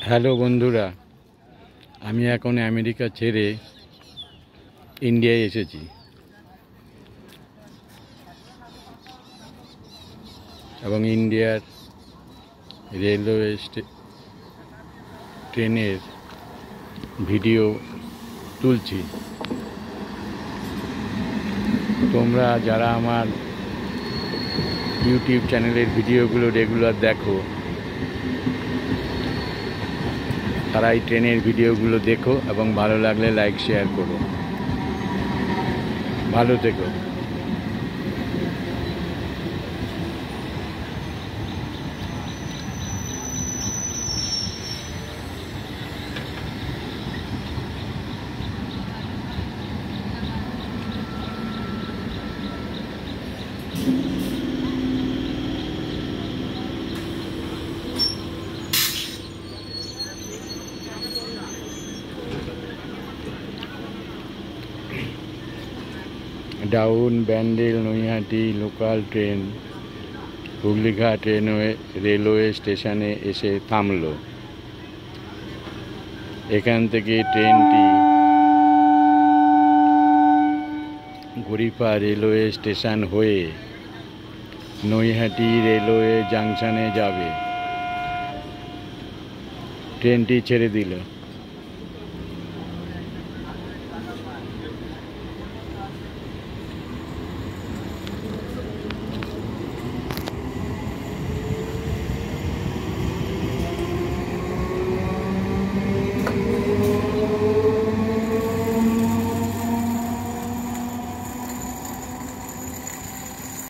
Hello বন্ধুরা, আমি এখন আমেরিকা ছেড়ে ইন্ডিয়ায় এসেছি এবং ইন্ডিয়ার রেলওয়ে ট্রেনের ভিডিও তুলছি। তোমরা যারা আমার ইউটিউব চ্যানেলের ভিডিওগুলো রেগুলার দেখো, তারা এই ট্রেনের ভিডিওগুলো দেখো এবং ভালো লাগলে লাইক শেয়ার করো। ভালো থেকো। Down Bandel Naihati local train Hooghly Ghat railway স্টেশনে এসে থামলো। এখান থেকে ট্রেনটি গড়িপা রেলওয়ে স্টেশন হয়ে নৈহাটি রেলওয়ে জাংশনে যাবে। ট্রেনটি ছেড়ে দিল।